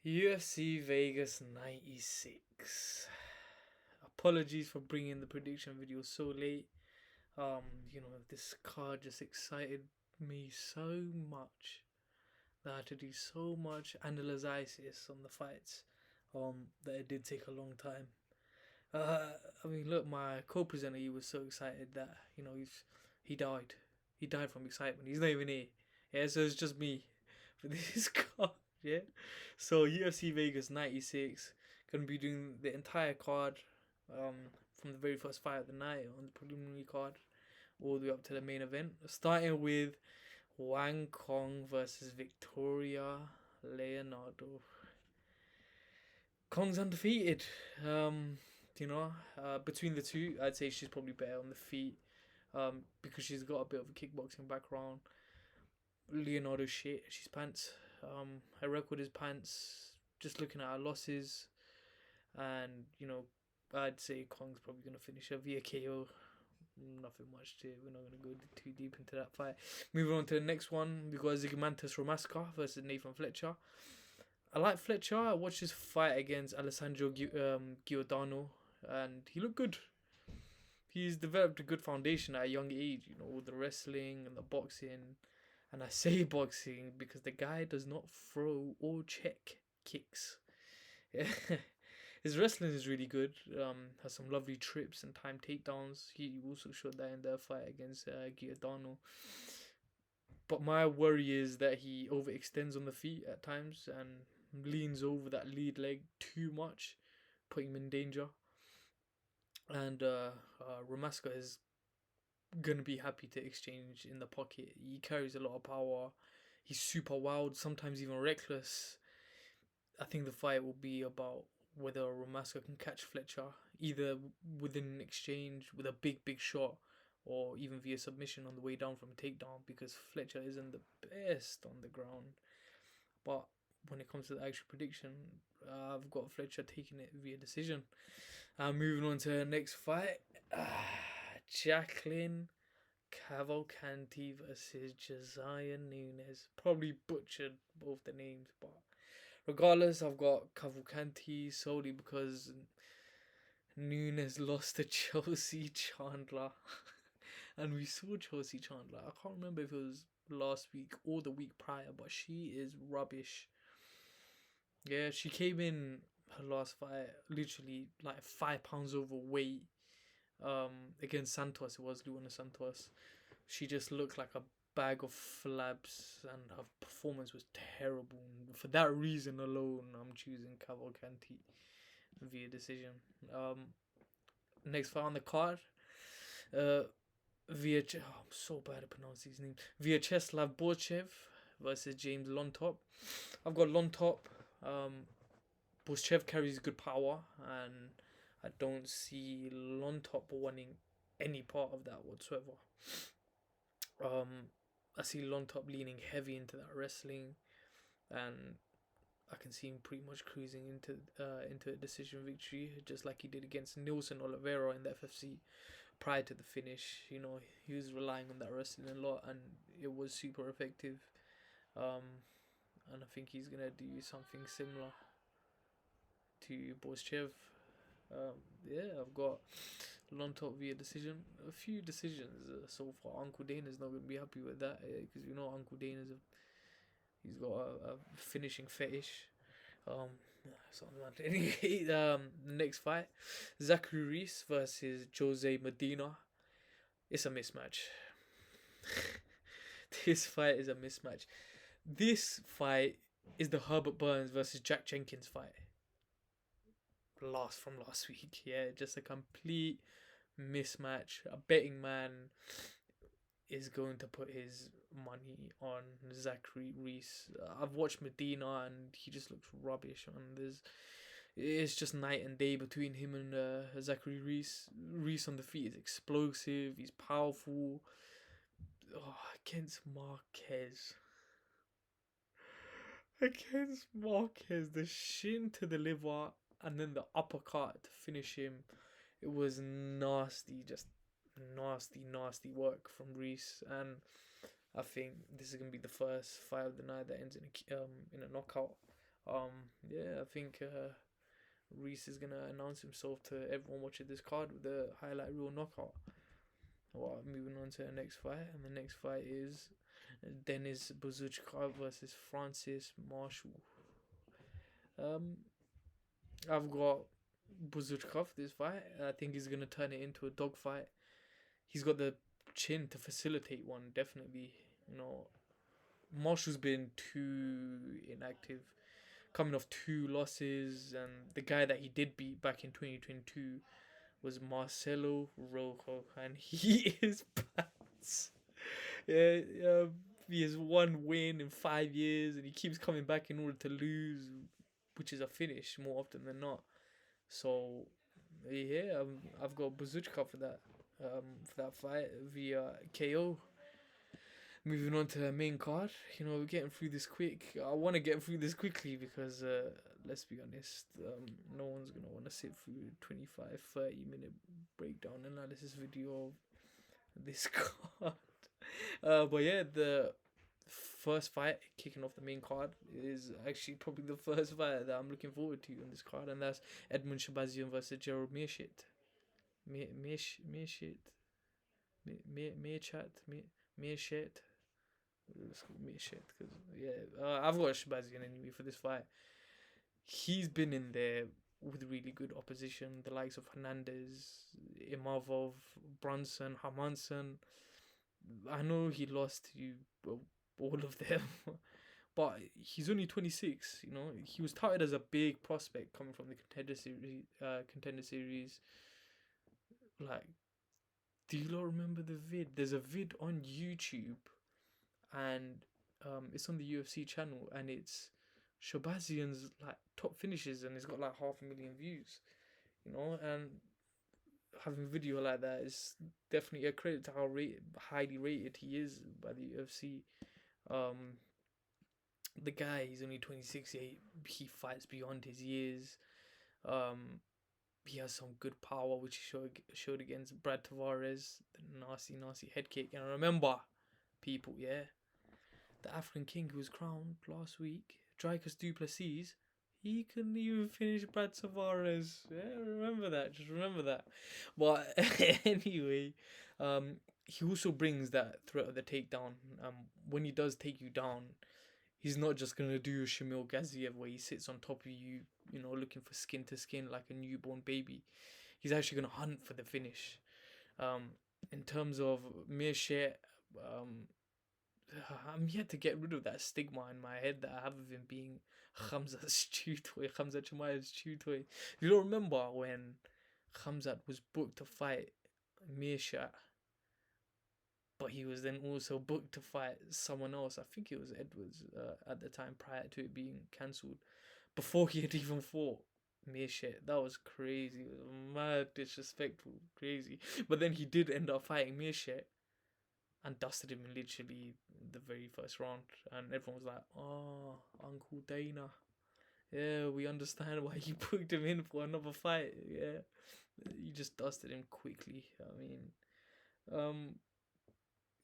UFC Vegas 96. Apologies for bringing the prediction video so late. This card just excited me so much that I had to do so much analysis on the fights. That it did take a long time. Look, my co-presenter, he was so excited that he died. He died from excitement. He's not even here. Yeah, so it's just me for this card. Yeah. So UFC Vegas 96 gonna be doing the entire card, from the very first fight of the night on the preliminary card, all the way up to the main event. Starting with Wang Cong versus Victoria Leondardo. Kong's undefeated. Between the two, I'd say she's probably better on the feet, because she's got a bit of a kickboxing background. Leonardo shit, she's pants. Her record is pants. Just looking at her losses, and I'd say Kong's probably gonna finish her via KO. Nothing much to. We're not gonna go too deep into that fight. Moving on to the next one, we got Zygimantas Ramaska versus Nathan Fletcher. I like Fletcher. I watched his fight against Alessandro Giordano, and he looked good. He's developed a good foundation at a young age, with the wrestling and the boxing. And I say boxing because the guy does not throw or check kicks. His wrestling is really good. Has some lovely trips and time takedowns. He also showed that in the fight against Giordano. But my worry is that he overextends on the feet at times and leans over that lead leg too much, putting him in danger. And Ramaska is going to be happy to exchange in the pocket. He carries a lot of power. He's super wild, sometimes even reckless. I think the fight will be about whether Ramaska can catch Fletcher, either within an exchange with a big shot, or even via submission on the way down from a takedown, because Fletcher isn't the best on the ground. But when it comes to the actual prediction, I've got Fletcher taking it via decision. Moving on to the next fight. Jacqueline Cavalcanti versus Josiane Nunes. Probably butchered both the names, but regardless, I've got Cavalcanti solely because Nunes lost to Chelsea Chandler. And we saw Chelsea Chandler. I can't remember if it was last week or the week prior, but she is rubbish. Yeah, she came in her last fight literally like 5 pounds overweight. Against Santos, it was Luana Santos. She just looked like a bag of flabs, and her performance was terrible. For that reason alone, I'm choosing Cavalcanti via decision. Next fight on the card, I'm so bad at pronouncing his name. Viacheslav Borsshchev versus James Llontop. I've got Llontop. Borsshchev carries good power, and I don't see Llontop wanting any part of that whatsoever. I see Llontop leaning heavy into that wrestling, and I can see him pretty much cruising into a decision victory, just like he did against Nilson Oliveira in the FFC prior to the finish. He was relying on that wrestling a lot, and it was super effective. And I think he's gonna do something similar to Borsshchev. I've got Llontop via decision. A few decisions so far. Uncle Dana's not going to be happy with that, because Uncle Dana's he's got a finishing fetish. Something like that. Anyway, the next fight, Zachary Reese versus Jose Medina. It's a mismatch. This fight is a mismatch. This fight is the Herbert Burns versus Jack Jenkins fight. From last week. Yeah, just a complete mismatch. A betting man is going to put his money on Zachary Reese. I've watched Medina, and he just looks rubbish. And it's just night and day between him and Zachary Reese. Reese on the feet is explosive. He's powerful. Against Marquez, the shin to the liver, and then the uppercut to finish him. It was nasty, just nasty work from Reese, and I think this is gonna be the first fight of the night that ends in a knockout. Yeah, I think Reese is gonna announce himself to everyone watching this card with the highlight reel knockout. Well, moving on to the next fight, and the next fight is Denis Buzukov versus Francis Marshall. I've got Buzukov this fight. I think he's gonna turn it into a dogfight. He's got the chin to facilitate one, definitely. You know, Marshall's been too inactive, coming off 2 losses, and the guy that he did beat back in 2022 was Marcelo Rojo, and he is pants. Yeah, he has 1 win in 5 years, and he keeps coming back in order to lose, which is a finish more often than not. So, yeah, I've got Bazooka for that fight via KO. Moving on to the main card, we're getting through this quick. I want to get through this quickly because, let's be honest, no one's going to want to sit through 25-30 minute breakdown analysis video of this card. But yeah, the first fight kicking off the main card is actually probably the first fight that I'm looking forward to on this card, and that's Edmen Shahbazyan versus Gerald Meerschaert. Meerschaert. Let's go Meerschaert, because I've got Shahbazyan anyway for this fight. He's been in there with really good opposition, the likes of Hernandez, Imavov, Brunson, Hermansson. I know he lost to all of them, but he's only 26. He was touted as a big prospect coming from the contender series. Like, do you lot remember the vid? There's a vid on YouTube, and it's on the UFC channel, and it's Shahbazyan's like top finishes, and it's got like 500,000 views. And having a video like that is definitely a credit to how highly rated he is by the UFC. The guy, he's only 26. He fights beyond his years. He has some good power, which he showed against Brad Tavares, the nasty head kick. And remember, people, the African King who was crowned last week, Dricus du Plessis, he couldn't even finish Brad Tavares. Yeah, remember that. Just remember that. But anyway, he also brings that threat of the takedown. When he does take you down, he's not just going to do a Shamil Gaziev where he sits on top of you, looking for skin to skin like a newborn baby. He's actually going to hunt for the finish. In terms of Meerschaert, I'm yet to get rid of that stigma in my head that I have of him being Khamzat's chew toy, Khamzat Chimaev's chew toy. You don't remember when Khamzat was booked to fight Meerschaert, but he was then also booked to fight someone else. I think it was Edwards at the time prior to it being cancelled, before he had even fought Meerschaert. That was crazy. It was mad, disrespectful, crazy. But then he did end up fighting Meerschaert and dusted him in literally the very first round. And everyone was like, oh, Uncle Dana. Yeah, we understand why you booked him in for another fight. Yeah, you just dusted him quickly. I mean,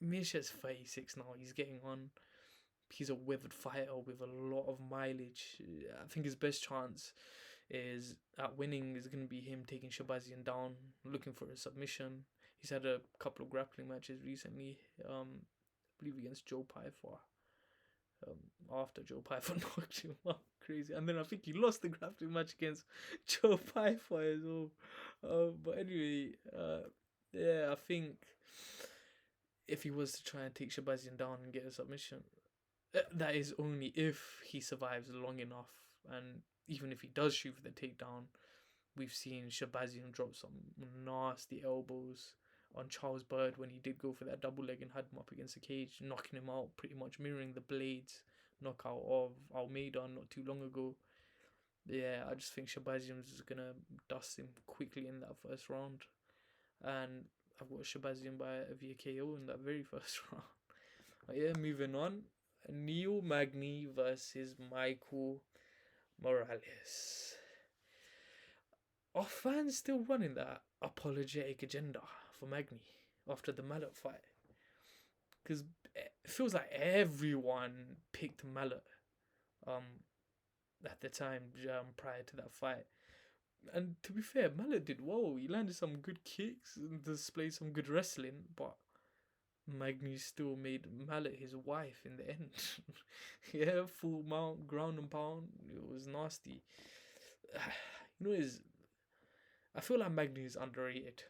Meerschaert's 36 now. He's getting on. He's a weathered fighter with a lot of mileage. I think his best chance is at winning is going to be him taking Shahbazyan down, looking for a submission. He's had a couple of grappling matches recently. I believe against Joe Pyfer. After Joe Pyfer knocked him out, crazy. And then I think he lost the grappling match against Joe Pyfer as well. But anyway, I think if he was to try and take Shahbazyan down and get a submission, that is only if he survives long enough. And even if he does shoot for the takedown, we've seen Shahbazyan drop some nasty elbows on Charles Bird when he did go for that double leg and had him up against the cage, knocking him out, pretty much mirroring the Blades knockout of Almeida not too long ago. Yeah, I just think Shahbazyan's is gonna dust him quickly in that first round, and I've got Shahbazyan via KO in that very first round. But yeah, moving on, Neil Magny versus Michael Morales. Are fans still running that apologetic agenda for Magny after the Mallet fight? Because it feels like everyone picked Mallet. at the time, prior to that fight. And to be fair, Mallet did well. He landed some good kicks and displayed some good wrestling, but Magny still made Mallet his wife in the end. Yeah, full mount, ground and pound. It was nasty. Is I feel like Magny is underrated,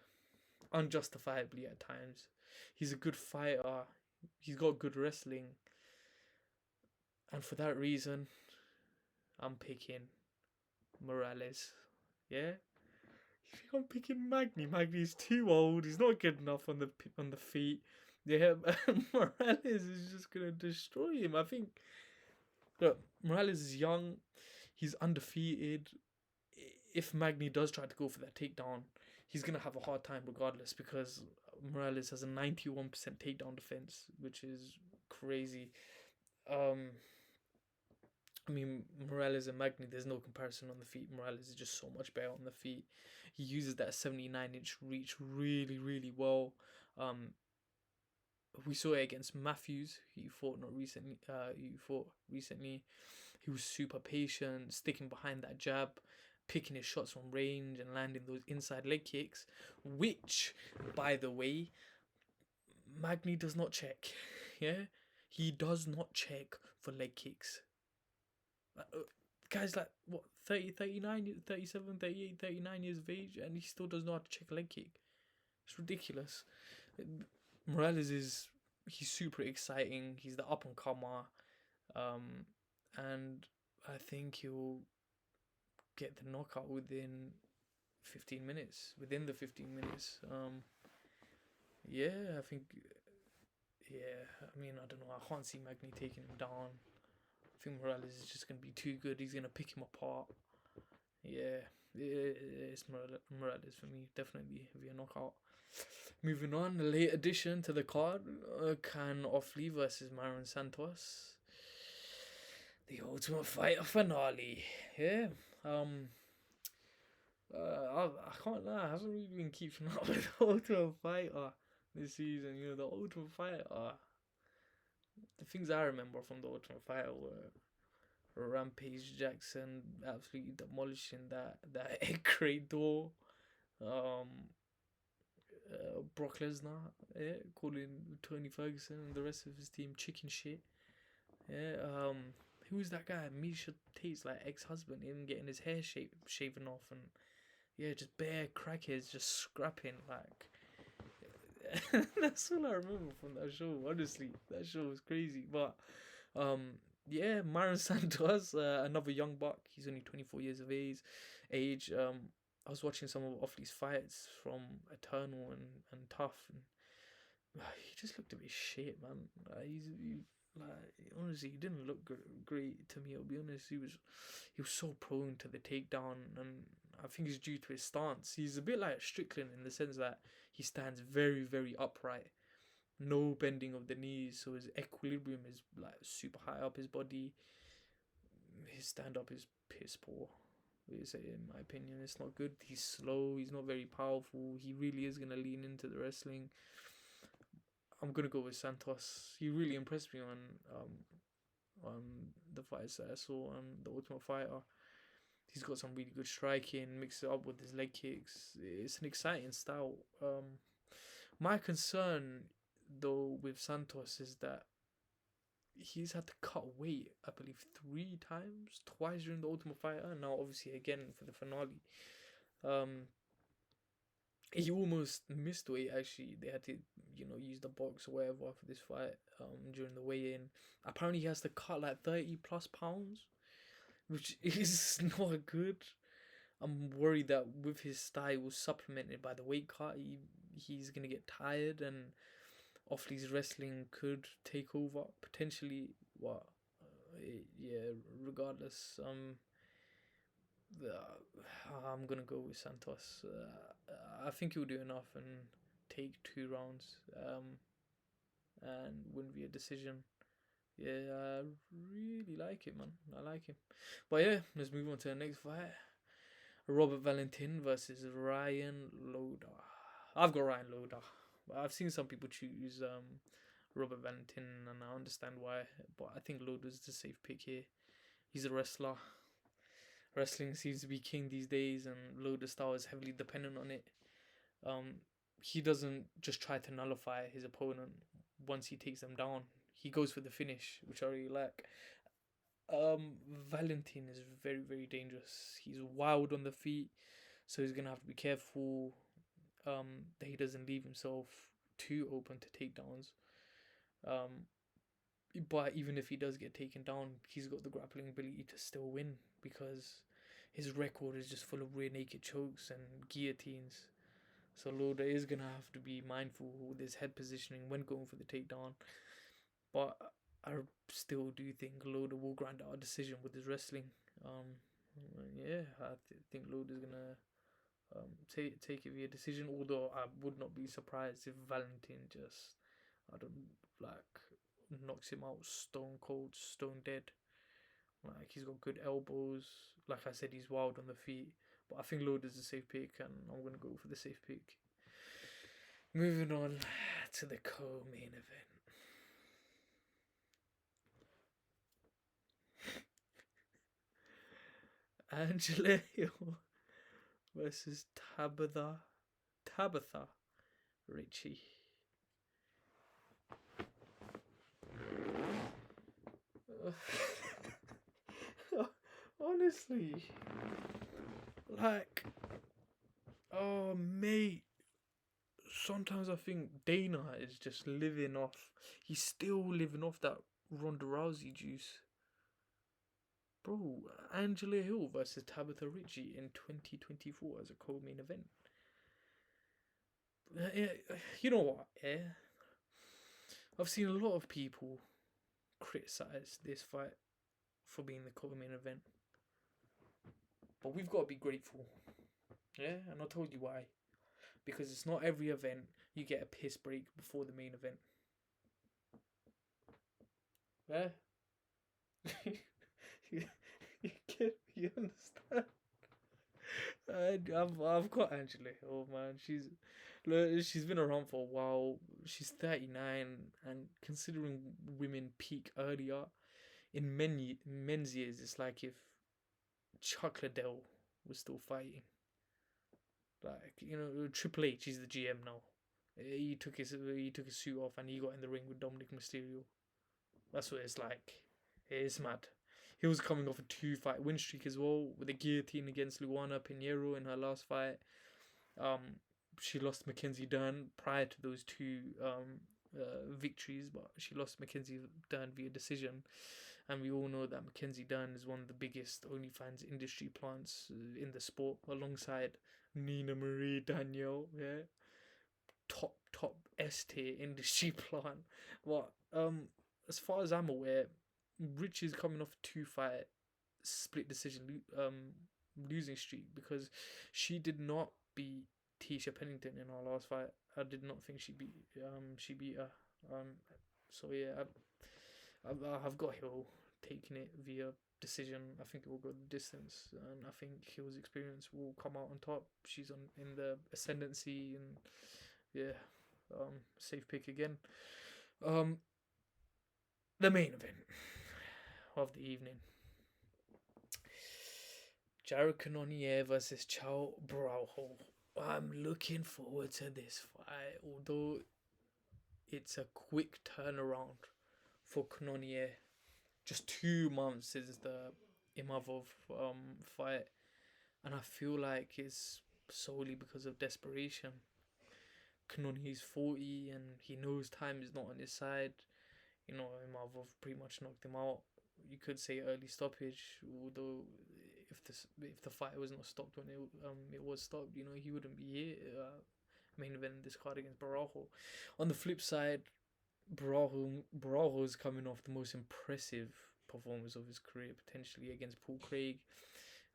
unjustifiably at times. He's a good fighter. He's got good wrestling, and for that reason, I'm picking Morales. Yeah, I'm picking Magny. Magny's too old. He's not good enough on the feet. Yeah, Morales is just gonna destroy him. I think. Look, Morales is young. He's undefeated. If Magny does try to go for that takedown, he's gonna have a hard time regardless, because Morales has a 91% takedown defense, which is crazy. I mean, Morales and Magny, there's no comparison on the feet. Morales is just so much better on the feet. He uses that 79-inch reach really, really well. We saw it against Matthews. He fought recently. He was super patient, sticking behind that jab, picking his shots from range and landing those inside leg kicks, which, by the way, Magny does not check. Yeah, he does not check for leg kicks. Guys like, what, 30, 39, 37, 38, 39 years of age, and he still does not have to check a leg kick. It's ridiculous. Morales he's super exciting. He's the up and comer, and I think he'll get the knockout within 15 minutes. Within the 15 minutes. Yeah, I think. Yeah, I mean, I don't know. I can't see Magny taking him down. I think Morales is just gonna be too good. He's gonna pick him apart. Yeah, it's Morales for me. Definitely via knockout. Moving on, the late addition to the card, Kaan Ofli versus Mairon Santos. The Ultimate Fighter finale. Yeah. I can't lie, I haven't really been keeping up with the Ultimate Fighter this season. The Ultimate Fighter. The things I remember from the Ultimate Fighter were Rampage Jackson absolutely demolishing that egg crate door. Brock Lesnar, calling Tony Ferguson and the rest of his team chicken shit. Yeah, who was that guy? Meerschaert Tate's like ex-husband, him getting his hair shaven off, and yeah, just bare crackheads just scrapping like. That's all I remember from that show. Honestly, that show was crazy. But yeah, Mairon Santos, another young buck. He's only 24 years of age. I was watching some of Ofli's fights from Eternal and Tough, and he just looked a bit shit, man. Honestly, he didn't look great to me. I'll be honest. He was so prone to the takedown, and I think it's due to his stance. He's a bit like Strickland in the sense that he stands very, very upright, no bending of the knees, so his equilibrium is like super high up his body. His stand up is piss poor. In my opinion, it's not good. He's slow. He's not very powerful. He really is gonna lean into the wrestling. I'm gonna go with Santos. He really impressed me on the fights that I saw on the Ultimate Fighter. He's got some really good striking. Mix it up with his leg kicks. It's an exciting style. My concern though with Santos is that he's had to cut weight, I believe, 3 times, twice during the Ultimate Fighter, and now obviously again for the finale. He almost missed weight actually. They had to, use the box or whatever for this fight during the weigh-in. Apparently he has to cut like 30 plus pounds, which is not good. I'm worried that with his style supplemented by the weight cut, he's gonna get tired, and Ofli's wrestling could take over potentially. Regardless, I'm gonna go with Santos. I think he'll do enough and take 2 rounds, and win via decision. Yeah, I really like it, man. I like him. But yeah, let's move on to the next fight. Robert Valentin versus Ryan Loder. I've got Ryan Loder. I've seen some people choose Robert Valentin, and I understand why. But I think Loder's the safe pick here. He's a wrestler. Wrestling seems to be king these days, and Loder style is heavily dependent on it. He doesn't just try to nullify his opponent once he takes them down. He goes for the finish, which I really like. Valentin is very, very dangerous. He's wild on the feet, so he's gonna have to be careful that he doesn't leave himself too open to takedowns. But even if he does get taken down, he's got the grappling ability to still win because his record is just full of rear naked chokes and guillotines. So Loder is gonna have to be mindful with his head positioning when going for the takedown. But I still do think Loder will grind out a decision with his wrestling. Yeah, I think Loder's gonna take it via decision. Although I would not be surprised if Valentin just, I don't like, knocks him out stone cold, stone dead. Like, he's got good elbows. Like I said, he's wild on the feet. But I think Loder's a safe pick, and I'm gonna go for the safe pick. Moving on to the co-main event. Angela Hill versus Tabatha Ricci. Honestly, like, oh mate, sometimes I think Dana is just living off. He's still living off that Ronda Rousey juice. Bro, Angela Hill versus Tabatha Ricci in 2024 as a co-main event. You know what? Yeah, I've seen a lot of people criticize this fight for being the co-main event, but we've got to be grateful. Yeah, and I'll tell you why. Because it's not every event you get a piss break before the main event. Yeah. You understand? I've got Angela Hill, man. She's been around for a while. She's 39, and considering women peak earlier in men's years, it's like if Chuck Liddell was still fighting. Like, you know, Triple H is the GM now. He took his suit off and he got in the ring with Dominic Mysterio. That's what it's like. It's mad. He was coming off a 2-fight win streak as well, with a guillotine against Luana Pinheiro in her last fight. She lost Mackenzie Dern prior to those two victories, but she lost Mackenzie Dern via decision. And we all know that Mackenzie Dern is one of the biggest OnlyFans industry plants in the sport, alongside Nina Marie Danielle. Yeah, top S tier industry plant. But as far as I'm aware, Rich is coming off a 2-fight split decision losing streak, because she did not beat Tisha Pennington in her last fight. I did not think she beat her. So yeah, I've got Hill taking it via decision. I think it will go the distance, and I think Hill's experience will come out on top. She's in the ascendancy, and yeah, safe pick again. The main event of the evening: Jared Cannonier versus Borralho. I'm looking forward to this fight, although it's a quick turnaround for Cannonier. Just 2 months since the Imavov fight, and I feel like it's solely because of desperation. Cannonier's 40 and he knows time is not on his side. You know, Imavov pretty much knocked him out. You could say early stoppage, although if the fight was not stopped when it was stopped, you know, he wouldn't be here. Main event in this card against Borralho. On the flip side, Borralho is coming off the most impressive performance of his career, potentially against Paul Craig.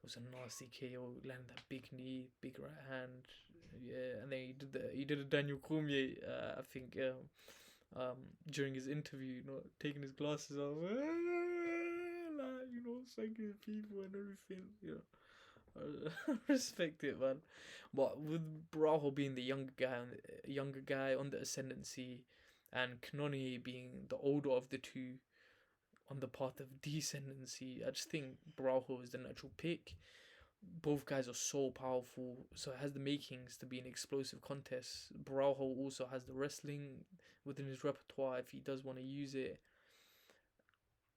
It was a nasty KO, landed that big knee, big right hand. Yeah, and then he did a Daniel Cormier, I think, during his interview, you know, taking his glasses off, like, you know, thanking people and everything, you know. I respect it, man. But with Borralho being the younger guy on the ascendancy, and Cannonier being the older of the two, on the path of descendancy. I just think Borralho is the natural pick. Both guys are so powerful, so it has the makings to be an explosive contest. Borralho also has the wrestling within his repertoire if he does want to use it.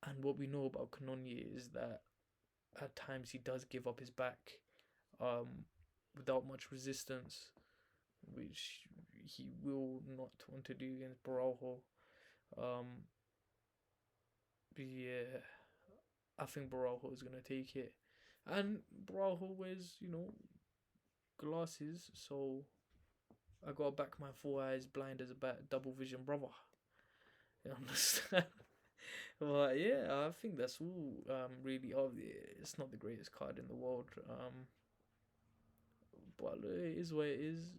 And what we know about Cannonier is that at times he does give up his back without much resistance, which he will not want to do against Borralho. But yeah, I think Borralho is going to take it. And Borralho wears, glasses, so I gotta back my 4 eyes blind as a bat, double vision brother. You understand? But yeah, I think that's all. Really, it's not the greatest card in the world. But it is what it is.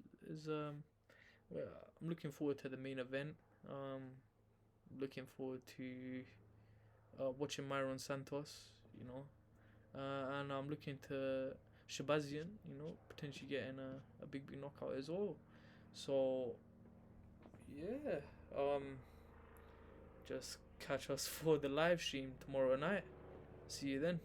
Yeah, I'm looking forward to the main event. Looking forward to watching Mairon Santos. And I'm looking to Shahbazyan, potentially getting a big knockout as well. So yeah, just catch us for the live stream tomorrow night. See you then.